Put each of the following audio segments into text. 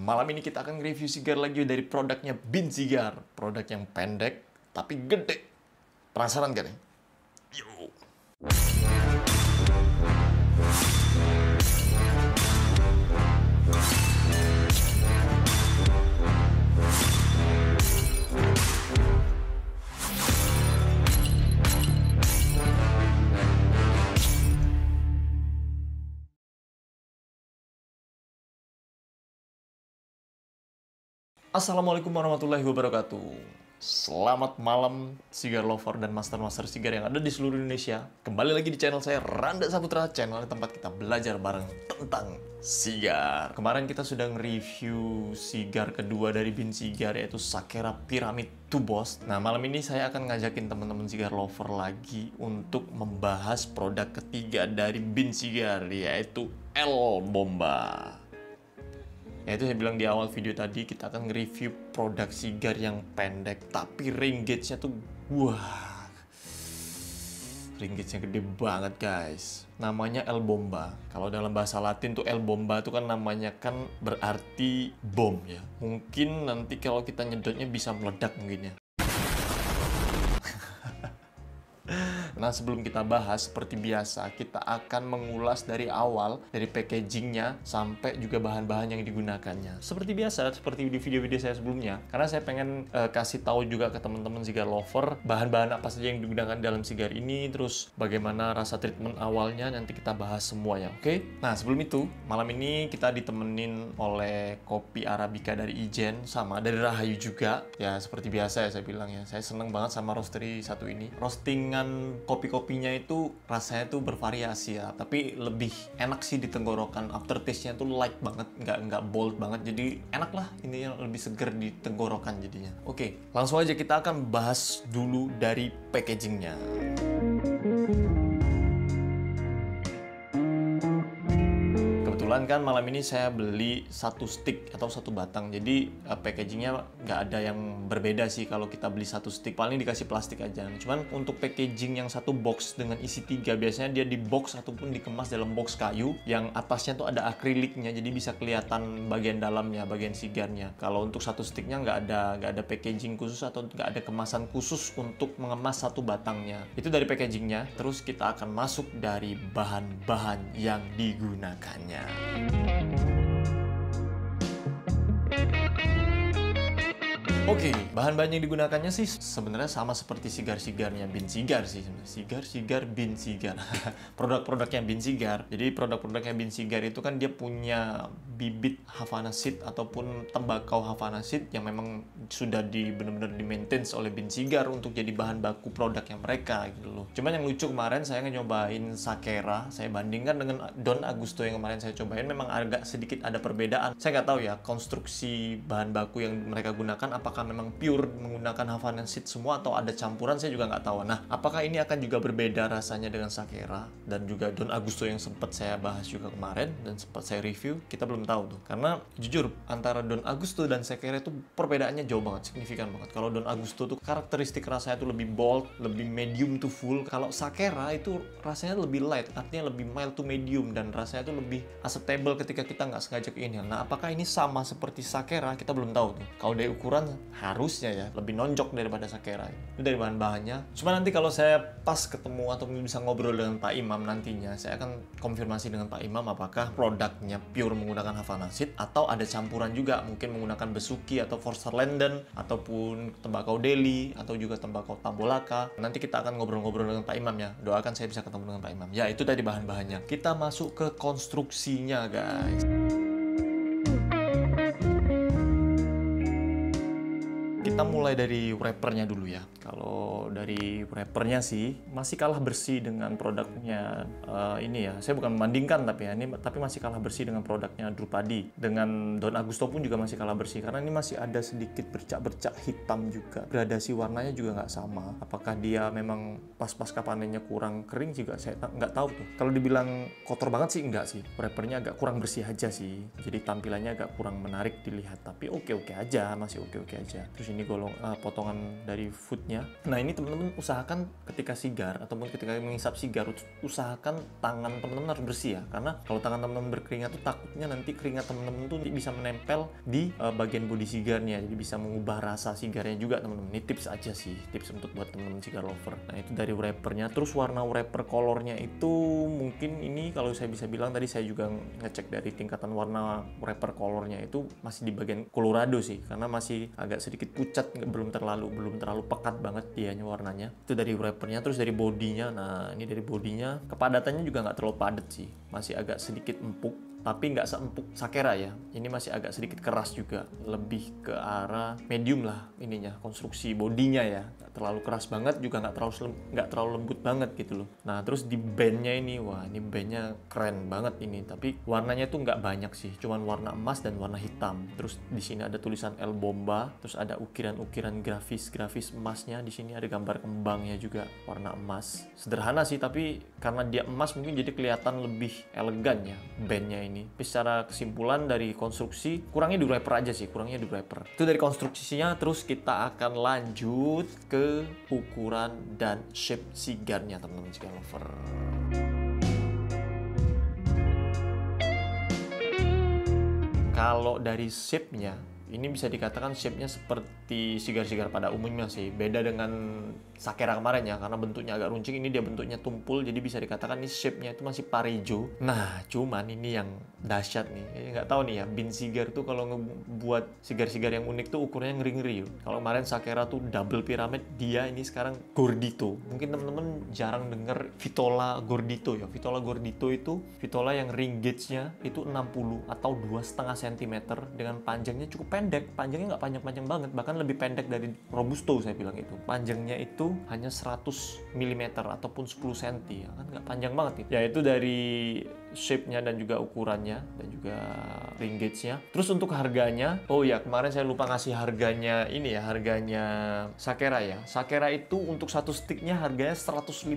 Malam ini kita akan review sigar lagi dari produknya Bin Sigar. Produk yang pendek tapi gede. Penasaran kan ya? Yuk. Assalamualaikum warahmatullahi wabarakatuh. Selamat malam sigar lover dan master-master sigar yang ada di seluruh Indonesia. Kembali lagi di channel saya, Randa Saputra, channel tempat kita belajar bareng tentang sigar. Kemarin kita sudah nge-review sigar kedua dari Bin Sigar, yaitu Sakera Pyramid 2 Boss. Nah, malam ini saya akan ngajakin teman-teman sigar lover lagi untuk membahas produk ketiga dari Bin Sigar, yaitu El Bomba. Ya, itu saya bilang di awal video tadi, kita akan nge-review produk sigar yang pendek tapi ring gauge-nya tuh wah, ring gauge-nya gede banget guys. Namanya El Bomba. Kalau dalam bahasa Latin tuh El Bomba tuh kan namanya kan berarti bom ya. Mungkin nanti kalau kita nyedotnya bisa meledak mungkin ya. Nah, sebelum kita bahas, seperti biasa, kita akan mengulas dari awal, dari packagingnya, sampai juga bahan-bahan yang digunakannya. Seperti biasa, seperti di video-video saya sebelumnya, karena saya pengen kasih tahu juga ke teman-teman sigar lover, bahan-bahan apa saja yang digunakan dalam sigar ini, terus bagaimana rasa treatment awalnya, nanti kita bahas semuanya, oke? Nah, sebelum itu, malam ini kita ditemenin oleh kopi Arabica dari Ijen, sama dari Rahayu juga. Ya, seperti biasa ya saya bilang ya, saya seneng banget sama roastery satu ini. Roastingan kopi-kopinya itu rasanya tuh bervariasi ya, tapi lebih enak sih di tenggorokan. Aftertaste-nya tuh light banget, nggak bold banget, jadi enak lah, ini yang lebih seger di tenggorokan jadinya. Oke, langsung aja kita akan bahas dulu dari packagingnya. Kebetulan kan malam ini saya beli satu stick atau satu batang, jadi packagingnya nggak ada yang berbeda sih. Kalau kita beli satu stick paling dikasih plastik aja. Cuman untuk packaging yang satu box dengan isi 3, biasanya dia di box ataupun dikemas dalam box kayu yang atasnya tuh ada akriliknya, jadi bisa kelihatan bagian dalamnya, bagian sigarnya. Kalau untuk satu sticknya nggak ada packaging khusus atau nggak ada kemasan khusus untuk mengemas satu batangnya. Itu dari packagingnya. Terus kita akan masuk dari bahan-bahan yang digunakannya. Oke, bahan-bahan yang digunakannya sih sebenarnya sama seperti sigar-sigarnya Bin Sigar sih. Sigar-sigar Bin Sigar. Produk-produknya Bin Sigar. Jadi produk-produknya Bin Sigar itu kan dia punya bibit Havana Seed ataupun tembakau Havana Seed yang memang sudah benar-benar di-maintain oleh Bin Sigar untuk jadi bahan baku produknya mereka gitu loh. Cuman yang lucu kemarin saya nyobain Sakera, saya bandingkan dengan Don Agusto yang kemarin saya cobain, memang agak sedikit ada perbedaan. Saya nggak tahu ya konstruksi bahan baku yang mereka gunakan, apakah memang pure menggunakan Havana Seed semua atau ada campuran, saya juga nggak tahu. Nah, apakah ini akan juga berbeda rasanya dengan Sakera dan juga Don Agusto yang sempat saya bahas juga kemarin dan sempat saya review? Kita belum tahu tuh. Karena jujur, antara Don Agusto dan Sakera itu perbedaannya jauh banget, signifikan banget. Kalau Don Agusto tuh karakteristik rasanya tuh lebih bold, lebih medium to full. Kalau Sakera itu rasanya lebih light, artinya lebih mild to medium, dan rasanya tuh lebih acceptable ketika kita nggak sengaja inhale. Nah, apakah ini sama seperti Sakera? Kita belum tahu tuh. Kalau dari ukuran harusnya ya lebih nonjok daripada Sakera. Itu dari bahan-bahannya. Cuma nanti kalau saya pas ketemu atau bisa ngobrol dengan Pak Imam nantinya, saya akan konfirmasi dengan Pak Imam apakah produknya pure menggunakan Havana Seed atau ada campuran juga, mungkin menggunakan Besuki atau Forster Landen ataupun tembakau Delhi atau juga tembakau Tambolaka. Nanti kita akan ngobrol-ngobrol dengan Pak Imam ya. Doakan saya bisa ketemu dengan Pak Imam. Ya, itu tadi bahan-bahannya. Kita masuk ke konstruksinya, guys. Kita mulai dari wrappernya dulu ya. Kalau dari wrappernya sih masih kalah bersih dengan produknya ini ya. Saya bukan membandingkan tapi ya, tapi masih kalah bersih dengan produknya Drupadi. Dengan Don Agusto pun juga masih kalah bersih karena ini masih ada sedikit bercak-bercak hitam juga. Gradasi warnanya juga nggak sama. Apakah dia memang pas pasca panennya kurang kering juga saya nggak tahu tuh. Kalau dibilang kotor banget sih enggak sih. Wrappernya agak kurang bersih aja sih. Jadi tampilannya agak kurang menarik dilihat. Tapi oke-oke aja, masih oke-oke aja. Terus ini potongan dari foodnya. Nah ini teman-teman usahakan ketika sigar ataupun ketika menghisap sigar, usahakan tangan teman-teman harus bersih ya, karena kalau tangan teman-teman berkeringat tuh takutnya nanti keringat teman-teman tuh bisa menempel di bagian bodi sigarnya, jadi bisa mengubah rasa sigarnya juga teman-teman. Ini tips aja sih, tips untuk buat teman-teman sigar lover. Nah itu dari wrappernya. Terus warna wrapper colornya itu mungkin ini kalau saya bisa bilang tadi saya juga ngecek dari tingkatan warna wrapper colornya itu masih di bagian Colorado sih, karena masih agak sedikit pucat, belum terlalu pekat banget dianya warnanya. Itu dari wrappernya. Terus dari bodinya, nah ini dari bodinya kepadatannya juga nggak terlalu padat sih, masih agak sedikit empuk, tapi nggak seempuk Sakera ya. Ini masih agak sedikit keras juga, lebih ke arah medium lah ininya, konstruksi bodinya ya. Nggak terlalu keras banget juga nggak terlalu lembut banget gitu loh. Nah terus di bandnya ini, wah ini bandnya keren banget ini, tapi warnanya tuh nggak banyak sih, cuman warna emas dan warna hitam. Terus di sini ada tulisan El Bomba, terus ada ukiran-ukiran grafis emasnya. Di sini ada gambar kembangnya juga warna emas. Sederhana sih, tapi karena dia emas mungkin jadi kelihatan lebih elegan ya bandnya ini. Tapi secara kesimpulan dari konstruksi, kurangnya di wrapper aja sih, kurangnya di wrapper. Itu dari konstruksinya. Terus kita akan lanjut ke ukuran dan shape sigarnya teman-teman sigar lover. Kalau dari shape-nya, ini bisa dikatakan shape-nya seperti sigar-sigar pada umumnya sih. Beda dengan Sakera kemarin ya, karena bentuknya agak runcing. Ini dia bentuknya tumpul, jadi bisa dikatakan ini shape-nya itu masih Parejo. Nah, cuman ini yang dahsyat nih. Nggak tahu nih ya, Bin Sigar tuh kalau ngebuat sigar-sigar yang unik tuh ukurannya ngeri-ngeri. Kalau kemarin Sakera tuh double pyramid, dia ini sekarang Gordito. Mungkin temen-temen jarang denger Vitola Gordito ya. Vitola Gordito itu Vitola yang ring gauge-nya itu 60 atau 2,5 cm dengan panjangnya cukup pendek. Panjangnya nggak panjang-panjang banget, bahkan lebih pendek dari Robusto saya bilang itu. Panjangnya itu hanya 100 mm ataupun 10 cm ya, kan nggak panjang banget itu. Ya itu dari shape-nya dan juga ukurannya dan juga ring gauge-nya. Terus untuk harganya, oh ya kemarin saya lupa ngasih harganya ini ya, harganya Sakera ya. Sakera itu untuk satu sticknya harganya 150.000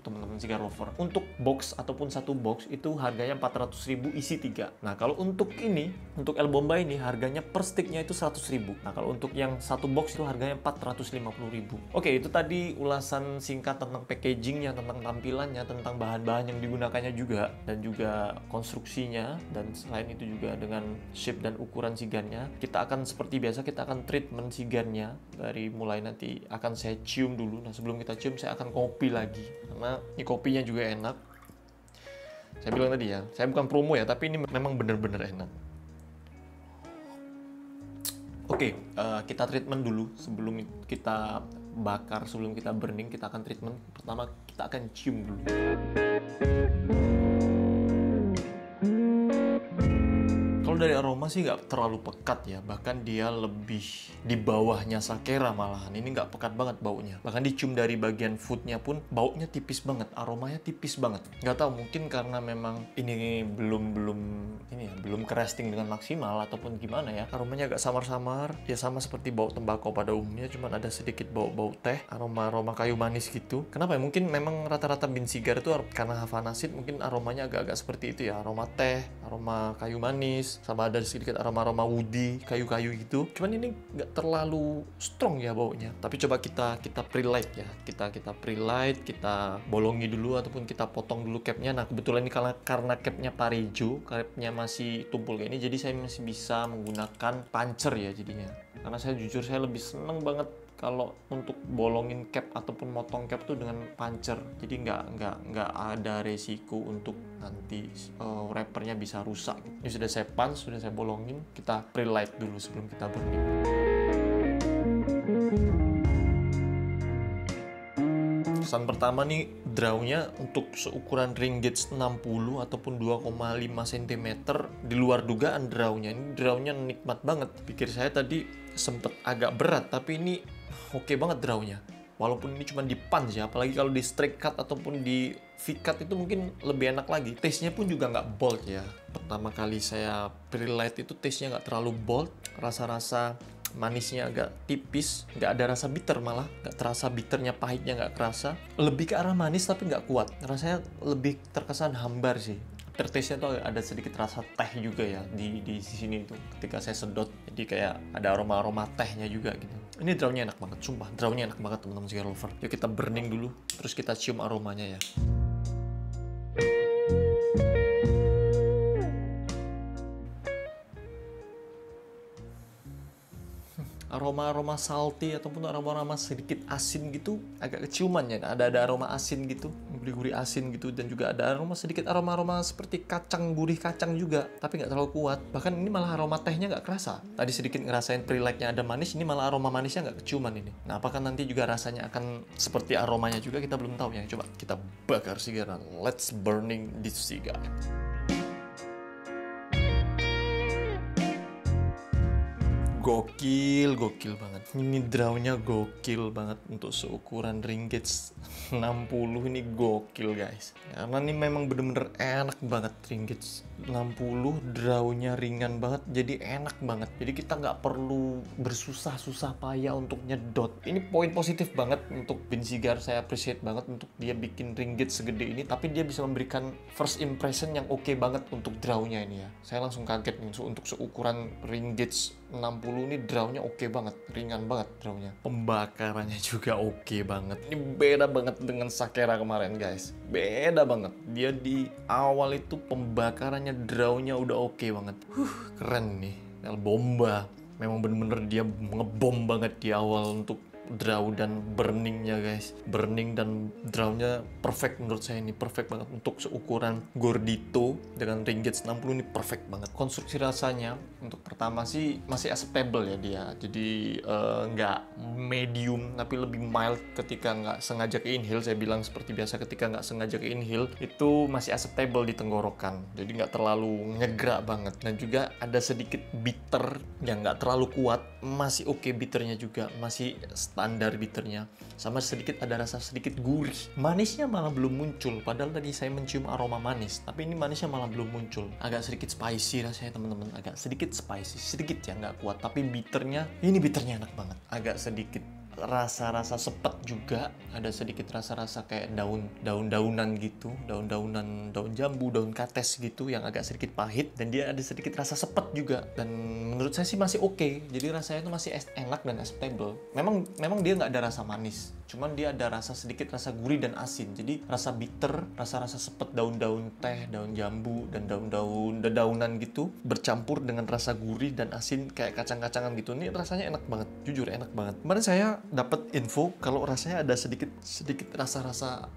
teman-teman sigar lover. Untuk box ataupun satu box itu harganya 400.000 isi 3. Nah kalau untuk ini, untuk El Bomba ini harganya per sticknya itu 100.000. Nah kalau untuk yang satu box itu harganya 450.000. Oke, itu tadi ulasan singkat tentang packagingnya, tentang tampilannya, tentang bahan-bahan yang digunakannya juga, dan juga konstruksinya, dan selain itu juga dengan shape dan ukuran sigarnya. Kita akan seperti biasa, kita akan treatment sigarnya dari mulai nanti akan saya cium dulu. Nah sebelum kita cium saya akan kopi lagi, karena ini kopinya juga enak. Saya bilang tadi ya, saya bukan promo ya, tapi ini memang bener-bener enak. Oke, kita treatment dulu sebelum kita bakar, sebelum kita burning, kita akan treatment. Pertama kita akan cium dulu. Kalau dari aroma sih nggak terlalu pekat ya, bahkan dia lebih di bawahnya Sakera malahan. Ini nggak pekat banget baunya. Bahkan dicium dari bagian foodnya pun baunya tipis banget, aromanya tipis banget. Nggak tahu, mungkin karena memang ini belum ke roasting dengan maksimal ataupun gimana ya. Aromanya agak samar-samar, ya sama seperti bau tembakau pada umumnya, cuman ada sedikit bau teh, aroma kayu manis gitu. Kenapa ya? Mungkin memang rata-rata Bin Sigar itu karena Havana Seed mungkin aromanya agak-agak seperti itu ya, aroma teh, aroma kayu manis, sama ada sedikit aroma woody, kayu-kayu gitu. Cuman ini nggak terlalu strong ya baunya. Tapi coba kita pre-light ya. Kita pre-light, kita bolongi dulu ataupun kita potong dulu capnya. Nah kebetulan ini karena capnya Parejo, capnya masih tumpul kayak ini, jadi saya masih bisa menggunakan puncher ya jadinya. Karena saya jujur saya lebih seneng banget kalau untuk bolongin cap ataupun motong cap tuh dengan puncher, jadi nggak ada resiko untuk nanti wrappernya bisa rusak. Ini sudah saya punch, sudah saya bolongin. Kita pre-light dulu sebelum kita burning. Pesan pertama nih, drawnya untuk seukuran ring gauge 60 ataupun 2,5 cm, di luar dugaan drawnya. Ini drawnya nikmat banget. Pikir saya tadi sempet agak berat, tapi ini oke banget drawnya. Walaupun ini cuma di punch ya, apalagi kalau di straight cut ataupun di V-cut itu mungkin lebih enak lagi. Taste-nya pun juga nggak bold ya. Pertama kali saya pre-light itu taste-nya nggak terlalu bold, rasa-rasa manisnya agak tipis, nggak ada rasa bitter, malah nggak terasa bitternya, pahitnya nggak kerasa. Lebih ke arah manis tapi nggak kuat, rasanya lebih terkesan hambar sih. Aftertaste-nya tuh ada sedikit rasa teh juga ya di sini tuh ketika saya sedot. Jadi kayak ada aroma-aroma tehnya juga gitu. Ini draw-nya enak banget, sumpah. Draw-nya enak banget teman-teman cigar lover. Yuk kita burning dulu, terus kita cium aromanya ya. Aroma-aroma salty ataupun aroma-aroma sedikit asin gitu agak keciuman ya. Ada aroma asin gitu, gurih-gurih asin gitu, dan juga ada aroma sedikit aroma-aroma seperti kacang, gurih kacang juga, tapi nggak terlalu kuat. Bahkan ini malah aroma tehnya nggak kerasa. Tadi sedikit ngerasain pre-light-nya ada manis, ini malah aroma manisnya nggak keciuman ini. Nah, apakah nanti juga rasanya akan seperti aromanya juga, kita belum tahu ya. Coba kita bakar cigar. Let's burning this cigar. Gokil banget. Ini draw-nya gokil banget untuk seukuran ringgit 60 ini gokil guys. Karena ini memang bener-bener enak banget ringgit 60, draw-nya ringan banget, jadi enak banget. Jadi kita nggak perlu bersusah-susah payah untuk nyedot. Ini poin positif banget untuk Bin Cigar, saya appreciate banget untuk dia bikin ringgit segede ini, tapi dia bisa memberikan first impression yang oke banget untuk draw-nya ini ya. Saya langsung kaget nih untuk seukuran ringgit 60 ini draw-nya oke banget, ringan banget draw-nya. Pembakarannya juga oke banget. Ini beda banget dengan Sakera kemarin guys. Beda banget. Dia di awal itu pembakarannya, draw-nya udah oke banget. Keren nih. El Bomba. Memang bener-bener dia ngebom banget di awal untuk draw dan burningnya guys. Burning dan drawnya perfect menurut saya, ini perfect banget untuk seukuran Gordito dengan ringgit 60 ini perfect banget. Konstruksi rasanya untuk pertama sih masih acceptable ya dia, jadi nggak medium tapi lebih mild ketika nggak sengaja ke inhale. Saya bilang seperti biasa, ketika nggak sengaja ke inhale itu masih acceptable di tenggorokan, jadi nggak terlalu nyegrak banget. Dan juga ada sedikit bitter yang nggak terlalu kuat, masih oke bitternya juga, masih standar bitternya, sama sedikit ada rasa sedikit gurih. Manisnya malah belum muncul, padahal tadi saya mencium aroma manis, tapi ini manisnya malah belum muncul. Agak sedikit spicy rasanya teman-teman, agak sedikit spicy, sedikit ya, nggak kuat, tapi bitternya, ini bitternya enak banget. Agak sedikit rasa-rasa sepet juga, ada sedikit rasa-rasa kayak daun-daunan gitu, daun-daunan, daun jambu, daun kates gitu yang agak sedikit pahit, dan dia ada sedikit rasa sepet juga. Dan menurut saya sih masih oke, jadi rasanya itu masih enak dan acceptable. Memang dia nggak ada rasa manis, cuman dia ada rasa sedikit rasa gurih dan asin. Jadi rasa bitter, rasa-rasa sepet daun-daun teh, daun jambu, dan daunan gitu bercampur dengan rasa gurih dan asin kayak kacang-kacangan gitu. Ini rasanya enak banget, jujur enak banget. Kemarin saya dapat info kalau rasanya ada sedikit rasa-rasa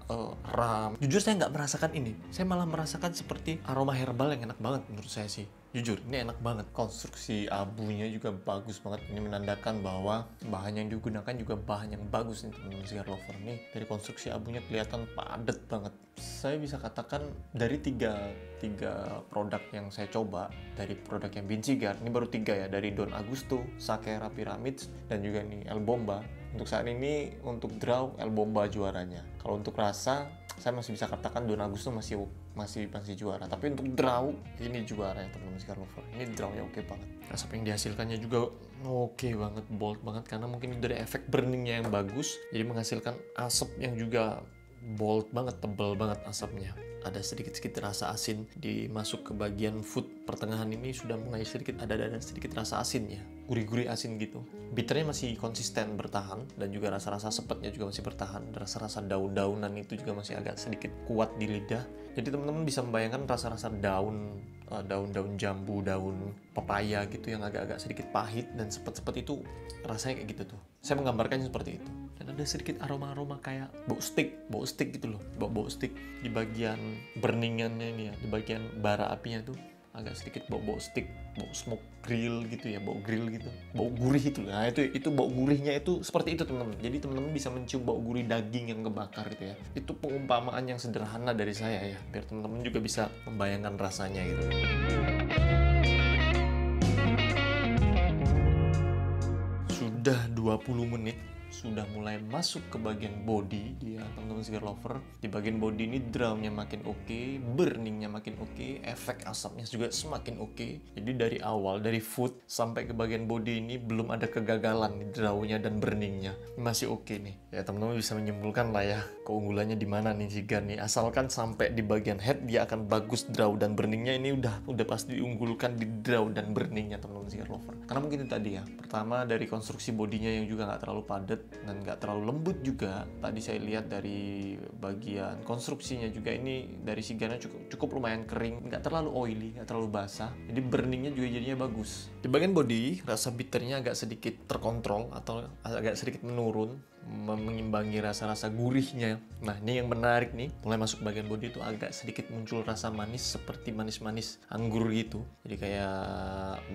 ram. Jujur saya nggak merasakan ini, saya malah merasakan seperti aroma herbal yang enak banget menurut saya sih. Jujur, ini enak banget. Konstruksi abunya juga bagus banget. Ini menandakan bahwa bahan yang digunakan juga bahan yang bagus nih teman-teman cigar lover. Nih dari konstruksi abunya kelihatan padat banget. Saya bisa katakan dari tiga produk yang saya coba, dari produk yang Bin Cigar, ini baru 3 ya, dari Don Agusto, Sakera Pyramids, dan juga nih El Bomba. Untuk saat ini untuk draw El Bomba juaranya. Kalau untuk rasa saya masih bisa katakan Don Agusto masih juara, tapi untuk draw ini juara ya teman-teman cigar lover. Ini drawnya oke banget. Asap yang dihasilkannya juga oke banget, bold banget, karena mungkin dari efek burningnya yang bagus, jadi menghasilkan asap yang juga bold banget, tebal banget asapnya. Ada sedikit rasa asin dimasuk ke bagian food pertengahan ini, sudah mulai sedikit ada sedikit rasa asinnya, gurih-gurih asin gitu. Bitternya masih konsisten bertahan, dan juga rasa-rasa sepetnya juga masih bertahan. Rasa-rasa daun-daunan itu juga masih agak sedikit kuat di lidah. Jadi teman-teman bisa membayangkan rasa-rasa daun jambu, daun pepaya gitu yang agak-agak sedikit pahit dan sepet-sepet itu rasanya kayak gitu tuh. Saya menggambarkannya seperti itu. Dan ada sedikit aroma-aroma kayak bau stick gitu loh, bau stick di bagian burningannya ini ya, di bagian bara apinya tuh agak sedikit bau stick, bau smoke grill gitu ya, bau grill gitu, bau gurih itu. Nah itu bau gurihnya itu seperti itu teman-teman. Jadi teman-teman bisa mencium bau gurih daging yang kebakar gitu ya. Itu pengumpamaan yang sederhana dari saya ya, biar teman-teman juga bisa membayangkan rasanya gitu. Sudah 20 menit sudah mulai masuk ke bagian body dia, teman-teman cigar lover. Di bagian body ini draw-nya makin oke, burningnya makin oke, efek asapnya juga semakin oke. Jadi dari awal, dari foot sampai ke bagian body ini belum ada kegagalan nih, draw-nya dan burningnya masih oke nih. Ya teman-teman bisa menyimpulkan lah ya keunggulannya di mana nih cigar nih. Asalkan sampai di bagian head dia akan bagus draw dan burningnya, ini udah pasti diunggulkan di draw dan burningnya teman-teman cigar lover. Karena mungkin itu tadi ya, pertama dari konstruksi bodinya yang juga nggak terlalu padat dan nggak terlalu lembut juga. Tadi saya lihat dari bagian konstruksinya juga ini dari sigarnya cukup lumayan kering, nggak terlalu oily, nggak terlalu basah. Jadi burningnya juga jadinya bagus. Di bagian body rasa bitternya agak sedikit terkontrol atau agak sedikit menurun, mengimbangi rasa-rasa gurihnya. Nah ini yang menarik nih, mulai masuk bagian body itu agak sedikit muncul rasa manis seperti manis-manis anggur gitu. Jadi kayak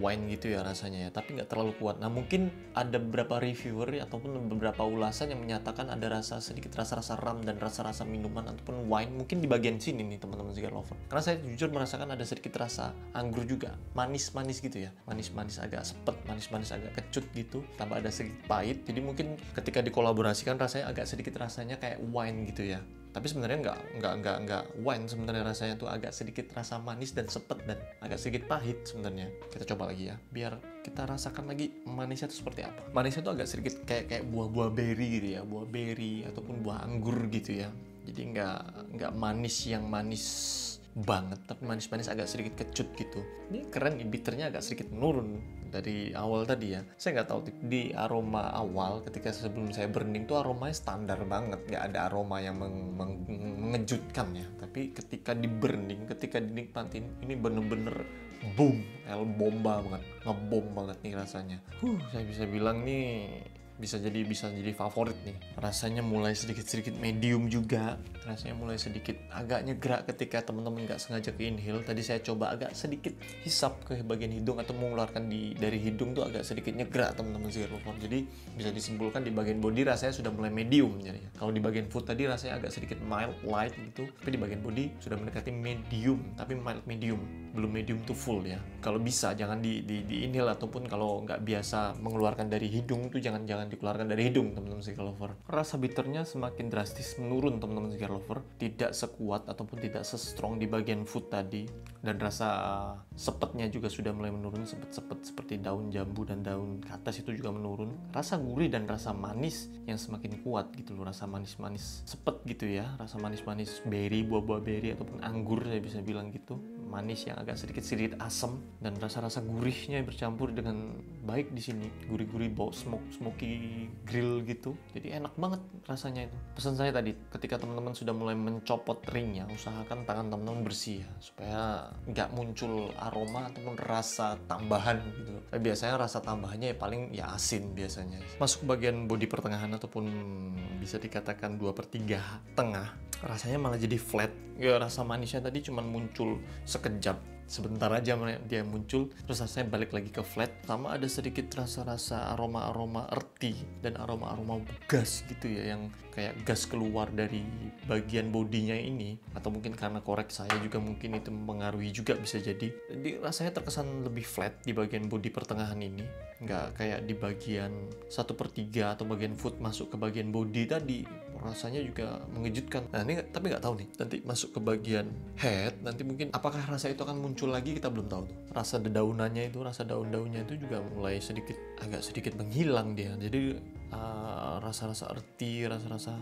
wine gitu ya rasanya ya, tapi nggak terlalu kuat. Nah mungkin ada beberapa reviewer ataupun beberapa ulasan yang menyatakan ada sedikit rasa-rasa rum dan rasa-rasa minuman ataupun wine mungkin di bagian sini nih teman-teman cigar lover. Karena saya jujur merasakan ada sedikit rasa anggur juga, manis-manis gitu ya, manis-manis agak sepet, manis-manis agak kecut gitu, tambah ada sedikit pahit. Jadi mungkin ketika dikolaborasikan rasanya agak sedikit rasanya kayak wine gitu ya. Tapi sebenarnya nggak wine, sebenarnya rasanya tuh agak sedikit rasa manis dan sepet dan agak sedikit pahit sebenarnya. Kita coba lagi ya, biar kita rasakan lagi manisnya itu seperti apa. Manisnya tuh agak sedikit kayak buah-buah berry gitu ya, buah berry ataupun buah anggur gitu ya. Jadi nggak manis yang manis banget, tapi manis-manis agak sedikit kecut gitu. Ini keren, bitternya agak sedikit menurun dari awal tadi ya. Saya nggak tahu di aroma awal ketika sebelum saya burning tuh aromanya standar banget, nggak ada aroma yang mengejutkan ya. Tapi ketika di burning, ketika dinikmatin, ini bener-bener boom, el bomba banget, ngebom banget nih rasanya. Saya bisa bilang nih bisa jadi favorit nih. Rasanya mulai sedikit medium juga, rasanya mulai sedikit agak nyegrak ketika teman-teman nggak sengaja ke inhale. Tadi saya coba agak sedikit hisap ke bagian hidung atau mengeluarkan dari hidung tuh agak sedikit nyegrak teman-teman cigar lover. Jadi bisa disimpulkan di bagian body rasanya sudah mulai medium jadi. Kalau di bagian foot tadi rasanya agak sedikit mild light gitu, tapi di bagian body sudah mendekati medium, tapi mild medium, belum medium to full ya. Kalau bisa jangan di inhale, ataupun kalau nggak biasa mengeluarkan dari hidung tuh jangan dikeluarkan dari hidung teman-teman cigar lover. Rasa bitternya semakin drastis menurun teman-teman cigar lover, tidak sekuat ataupun tidak se-strong di bagian foot tadi, dan rasa sepetnya juga sudah mulai menurun, sepet-sepet seperti daun jambu dan daun katas itu juga menurun. Rasa gurih dan rasa manis yang semakin kuat gitu loh, rasa manis-manis sepet gitu ya, rasa manis-manis berry, buah-buah berry ataupun anggur saya bisa bilang gitu. Manis yang agak sedikit asam dan rasa-rasa gurihnya bercampur dengan baik di sini, gurih-gurih bau smoky grill gitu. Jadi enak banget rasanya itu. Pesan saya tadi, ketika teman-teman sudah mulai mencopot ringnya, usahakan tangan teman-teman bersih ya, supaya nggak muncul aroma ataupun rasa tambahan gitu. Tapi biasanya rasa tambahannya ya paling ya asin biasanya. Masuk ke bagian bodi pertengahan ataupun bisa dikatakan 2/3 tengah, rasanya malah jadi flat. Ya rasa manisnya tadi cuma muncul sekejap, sebentar aja dia muncul, terus rasanya balik lagi ke flat. Sama ada sedikit rasa-rasa aroma-aroma earthy dan aroma-aroma gas gitu ya, yang kayak gas keluar dari bagian bodinya ini, atau mungkin karena korek saya juga mungkin itu mempengaruhi juga, bisa jadi. Jadi rasanya terkesan lebih flat di bagian bodi pertengahan ini, nggak kayak di bagian 1/3 atau bagian foot masuk ke bagian body tadi. Rasanya juga mengejutkan. Nah ini tapi nggak tahu nih, nanti masuk ke bagian head nanti mungkin apakah rasa itu akan muncul lagi, kita belum tahu tuh. Rasa daun-daunnya itu juga mulai agak sedikit menghilang dia. Jadi rasa-rasa earthy, rasa-rasa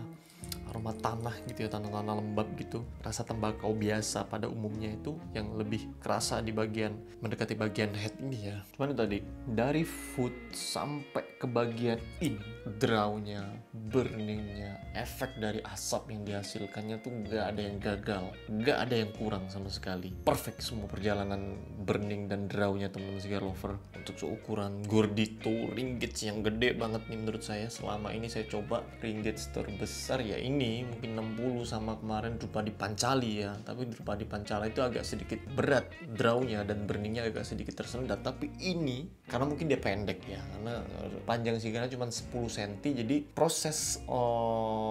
aroma tanah gitu ya, tanah-tanah lembab gitu. Rasa tembakau biasa pada umumnya itu yang lebih kerasa di bagian mendekati bagian head ini ya. Cuman itu tadi, dari foot sampai ke bagian ini, draw-nya, burningnya, efek dari asap yang dihasilkannya tuh nggak ada yang gagal, nggak ada yang kurang sama sekali. Perfect semua perjalanan burning dan draw-nya teman-teman cigar lover. Untuk seukuran Gordito ringgit yang gede banget nih menurut saya. Selama ini saya coba ringgit terbesar ya ini mungkin 60, sama kemarin Drupadi Pancali ya. Tapi Drupadi Pancali itu agak sedikit berat draw-nya dan burningnya agak sedikit tersendat. Tapi ini karena mungkin dia pendek ya, karena panjang sigarnya cuma 10 cm, jadi proses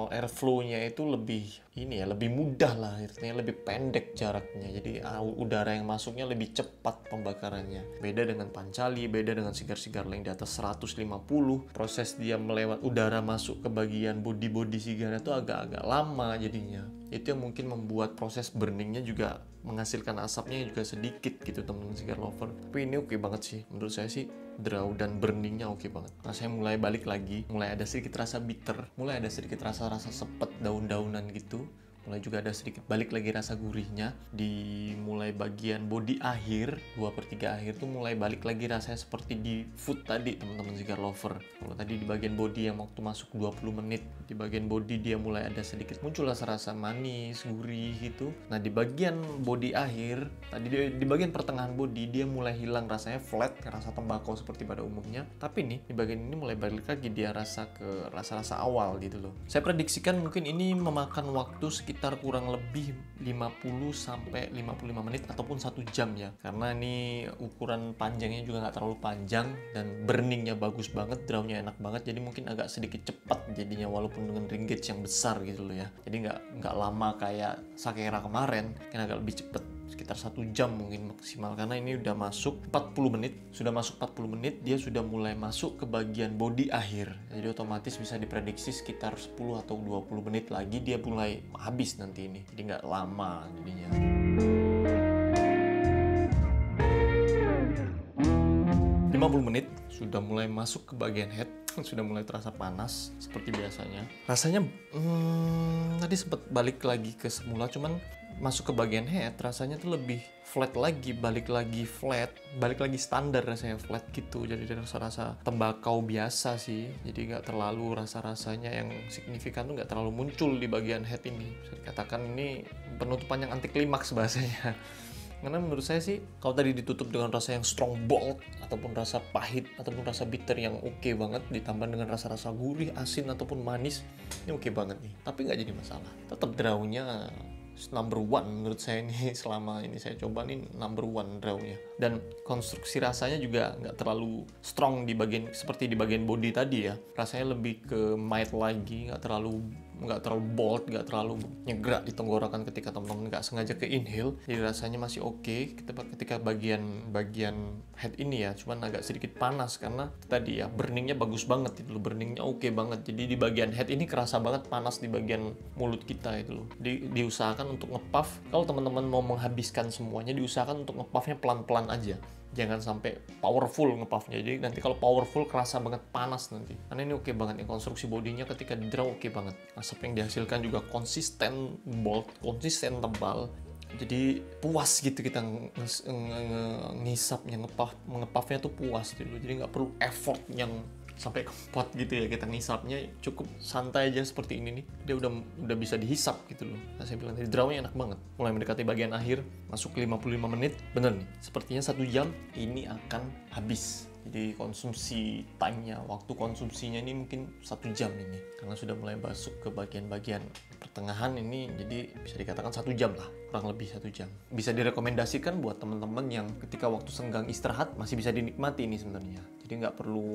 airflow-nya itu lebih ini ya, lebih mudah lah, artinya lebih pendek jaraknya. Jadi udara yang masuknya lebih cepat pembakarannya. Beda dengan pancali, beda dengan sigar-sigar lain di atas 150. Proses dia melewat udara masuk ke bagian body sigar itu agak-agak lama jadinya. Itu yang mungkin membuat proses burningnya juga menghasilkan asapnya juga sedikit gitu teman-teman cigar lover. Tapi ini oke banget sih, menurut saya sih draw dan burningnya oke banget. Rasanya mulai balik lagi, mulai ada sedikit rasa bitter, mulai ada sedikit rasa sepet daun-daunan gitu. Mulai juga ada sedikit balik lagi rasa gurihnya. Di mulai bagian body akhir 2/3 akhir tuh mulai balik lagi rasanya seperti di food tadi teman-teman cigar lover. Kalau tadi di bagian body yang waktu masuk 20 menit, di bagian body dia mulai ada sedikit muncul rasa manis, gurih gitu. Nah di bagian body akhir, tadi di bagian pertengahan body dia mulai hilang rasanya flat, rasa tembakau seperti pada umumnya. Tapi nih di bagian ini mulai balik lagi dia rasa ke rasa-rasa awal gitu loh. Saya prediksikan mungkin ini memakan waktu sekitar kurang lebih 50-55 menit ataupun 1 jam ya, karena ini ukuran panjangnya juga nggak terlalu panjang dan burningnya bagus banget, drawnya enak banget, jadi mungkin agak sedikit cepat jadinya walaupun dengan ring gauge yang besar gitu loh ya. Jadi nggak lama kayak Sakera kemarin, kan agak lebih cepet, sekitar 1 jam mungkin maksimal, karena ini udah masuk 40 menit. Sudah masuk 40 menit dia sudah mulai masuk ke bagian body akhir, jadi otomatis bisa diprediksi sekitar 10 atau 20 menit lagi dia mulai habis nanti ini, jadi nggak lama jadinya. 50 menit sudah mulai masuk ke bagian head, sudah mulai terasa panas seperti biasanya. Rasanya tadi sempat balik lagi ke semula, cuman masuk ke bagian head rasanya tuh lebih flat lagi, balik lagi flat, balik lagi standar rasanya flat gitu. Jadi rasa-rasa tembakau biasa sih, jadi nggak terlalu rasa-rasanya yang signifikan tuh nggak terlalu muncul di bagian head ini. Bisa dikatakan ini penutupan yang anti klimaks bahasanya. Karena menurut saya sih, kalau tadi ditutup dengan rasa yang strong bold, ataupun rasa pahit, ataupun rasa bitter yang oke banget, ditambah dengan rasa-rasa gurih, asin, ataupun manis, ini oke banget nih. Tapi nggak jadi masalah. Tetap drawnya number one menurut saya ini, selama ini saya coba nih number one drawnya. Dan konstruksi rasanya juga nggak terlalu strong di bagian, seperti di bagian body tadi ya. Rasanya lebih ke mild lagi, nggak terlalu bold, nggak terlalu nyegrak di tenggorokan ketika teman-teman nggak sengaja ke inhale. Jadi rasanya masih oke. Ketika bagian head ini ya, cuman agak sedikit panas karena tadi ya burningnya bagus banget itu loh, burningnya oke banget. Jadi di bagian head ini kerasa banget panas di bagian mulut kita itu loh. Diusahakan untuk ngepuff, kalau teman-teman mau menghabiskan semuanya, diusahakan untuk ngepuffnya pelan-pelan aja. Jangan sampai powerful ngepuffnya, jadi nanti kalau powerful kerasa banget panas nanti. Karena ini oke banget nih, konstruksi bodinya ketika di draw oke banget. Asap yang dihasilkan juga konsisten bold, konsisten tebal. Jadi puas gitu kita ngisapnya, ngepuffnya tuh puas gitu. Jadi nggak perlu effort yang sampai ke pot gitu ya, kita ngisapnya cukup santai aja seperti ini nih. Dia udah bisa dihisap gitu loh. Nah, saya bilang tadi drawnya enak banget. Mulai mendekati bagian akhir, masuk ke 55 menit, bener nih. Sepertinya 1 jam ini akan habis. Jadi konsumsi time-nya, waktu konsumsinya ini mungkin 1 jam ini. Karena sudah mulai masuk ke bagian-bagian pertengahan ini, jadi bisa dikatakan 1 jam lah, kurang lebih 1 jam. Bisa direkomendasikan buat teman-teman yang ketika waktu senggang istirahat masih bisa dinikmati ini sebenarnya. Jadi nggak perlu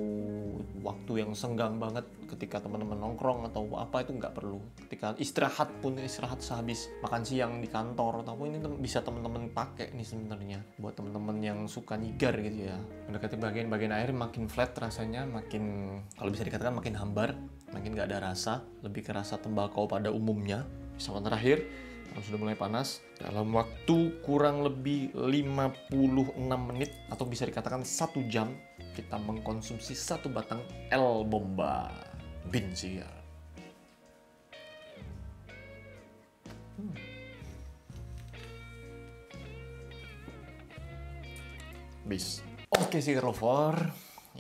waktu yang senggang banget ketika teman-teman nongkrong atau apa, itu nggak perlu. Ketika istirahat pun, istirahat sehabis makan siang di kantor ataupun ini bisa teman-teman pakai nih sebenarnya buat teman-teman yang suka nyigar gitu ya. Mendekati bagian air makin flat rasanya, makin, kalau bisa dikatakan makin hambar, makin nggak ada rasa, lebih ke rasa tembakau pada umumnya. Sama terakhir, kalau sudah mulai panas, dalam waktu kurang lebih 56 menit atau bisa dikatakan 1 jam, kita mengkonsumsi 1 batang El Bomba Bin Cigar. Bis. Oke cigar lover,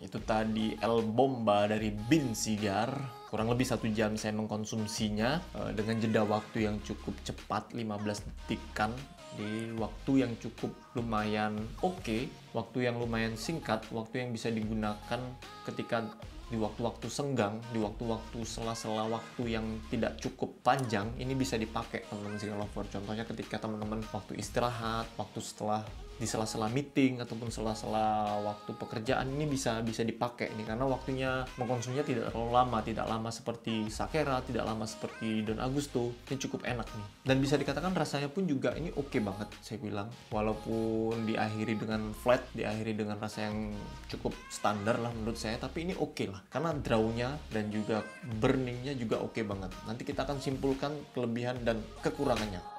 itu tadi El Bomba dari Bin Cigar. Kurang lebih 1 jam saya mengkonsumsinya dengan jeda waktu yang cukup cepat, 15 detikan. Di waktu yang cukup lumayan oke, waktu yang lumayan singkat, waktu yang bisa digunakan ketika di waktu-waktu senggang, di waktu-waktu sela-sela waktu yang tidak cukup panjang, ini bisa dipakai teman-teman cigar lover. Contohnya ketika teman-teman waktu istirahat, waktu setelah di sela-sela meeting ataupun sela-sela waktu pekerjaan, ini bisa dipakai nih, karena waktunya mengkonsumsinya tidak terlalu lama, tidak lama seperti Sakera, tidak lama seperti Don Agusto. Ini cukup enak nih, dan bisa dikatakan rasanya pun juga ini oke banget saya bilang, walaupun diakhiri dengan flat, diakhiri dengan rasa yang cukup standar lah menurut saya, tapi ini oke lah karena draw-nya dan juga burningnya juga oke banget. Nanti kita akan simpulkan kelebihan dan kekurangannya.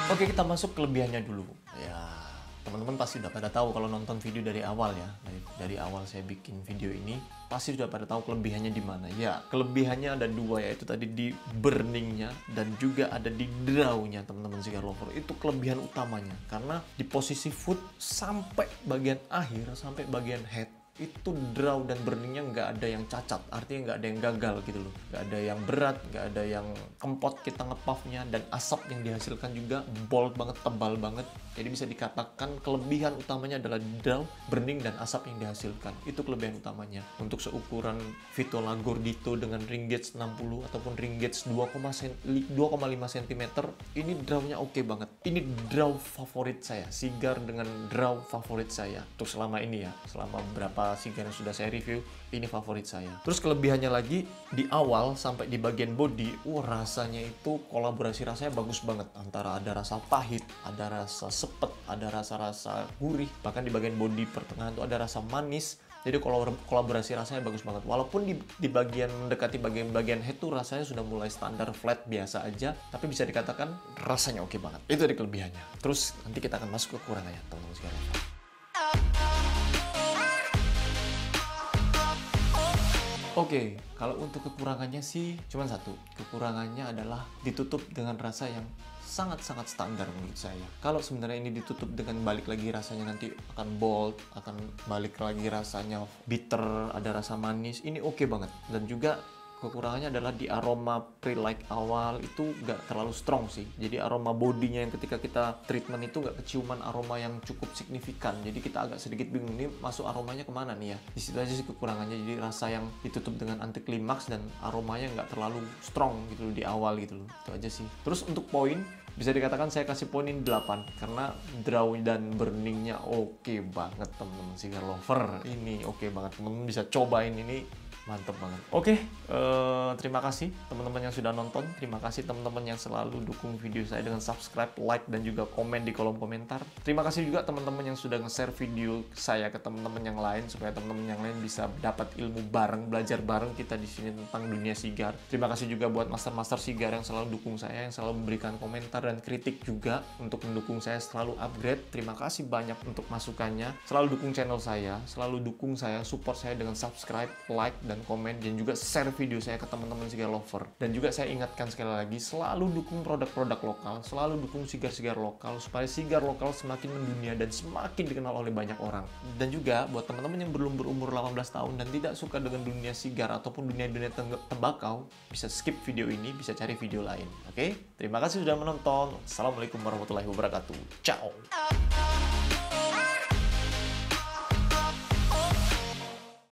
Oke, kita masuk kelebihannya dulu. Ya, teman-teman pasti udah pada tahu kalau nonton video dari awal ya. Dari awal saya bikin video ini, pasti sudah pada tahu kelebihannya di mana. Ya, kelebihannya ada dua, yaitu tadi di burningnya dan juga ada di draw-nya, teman-teman cigar lover. Itu kelebihan utamanya. Karena di posisi foot sampai bagian akhir, sampai bagian head, itu draw dan burningnya nggak ada yang cacat, artinya nggak ada yang gagal gitu loh, nggak ada yang berat, nggak ada yang kempot kita ngepuffnya, dan asap yang dihasilkan juga bold banget, tebal banget. Jadi bisa dikatakan kelebihan utamanya adalah draw, burning, dan asap yang dihasilkan. Itu kelebihan utamanya. Untuk seukuran Vitola Gordito dengan ring gauge 60 ataupun ring gauge 2,5 cm, ini drawnya oke banget. Ini draw favorit saya, cigar dengan draw favorit saya untuk selama ini ya, selama beberapa cigar yang sudah saya review, ini favorit saya. Terus kelebihannya lagi, di awal sampai di bagian body, rasanya itu kolaborasi rasanya bagus banget, antara ada rasa pahit, ada rasa sepet, ada rasa-rasa gurih, bahkan di bagian body pertengahan itu ada rasa manis. Jadi kolaborasi rasanya bagus banget. Walaupun di bagian mendekati bagian head tuh rasanya sudah mulai standar flat biasa aja, tapi bisa dikatakan rasanya oke banget. Itu dari kelebihannya. Terus nanti kita akan masuk ke kekurangannya, teman-teman sekarang. Oke, kalau untuk kekurangannya sih cuma satu. Kekurangannya adalah ditutup dengan rasa yang sangat-sangat standar menurut saya. Kalau sebenarnya ini ditutup dengan balik lagi rasanya nanti akan bold, akan balik lagi rasanya bitter, ada rasa manis, ini oke banget. Dan juga kekurangannya adalah di aroma pre-light awal itu nggak terlalu strong sih. Jadi aroma bodinya yang ketika kita treatment itu nggak keciuman aroma yang cukup signifikan. Jadi kita agak sedikit bingung nih masuk aromanya kemana nih ya. Di situ aja sih kekurangannya. Jadi rasa yang ditutup dengan anti klimaks dan aromanya nggak terlalu strong gitu loh di awal gitu loh. Itu aja sih. Terus untuk poin, bisa dikatakan saya kasih poinin 8 karena draw dan burningnya oke banget temen-temen cigar lover. Ini oke banget, temen-temen bisa cobain ini, mantep banget. Oke, terima kasih teman-teman yang sudah nonton. Terima kasih teman-teman yang selalu dukung video saya dengan subscribe, like, dan juga komen di kolom komentar. Terima kasih juga teman-teman yang sudah nge-share video saya ke teman-teman yang lain supaya teman-teman yang lain bisa dapat ilmu bareng, belajar bareng kita di sini tentang dunia cigar. Terima kasih juga buat master-master cigar yang selalu dukung saya, yang selalu memberikan komentar dan kritik juga untuk mendukung saya selalu upgrade. Terima kasih banyak untuk masukannya. Selalu dukung channel saya, selalu dukung saya, support saya dengan subscribe, like, dan komen, dan juga share video saya ke teman-teman cigar lover. Dan juga saya ingatkan sekali lagi, selalu dukung produk-produk lokal, selalu dukung cigar-cigar lokal supaya cigar lokal semakin mendunia dan semakin dikenal oleh banyak orang. Dan juga buat teman-teman yang belum berumur 18 tahun dan tidak suka dengan dunia cigar ataupun dunia-dunia tembakau, bisa skip video ini, bisa cari video lain. Oke? Terima kasih sudah menonton. Assalamualaikum warahmatullahi wabarakatuh. Ciao.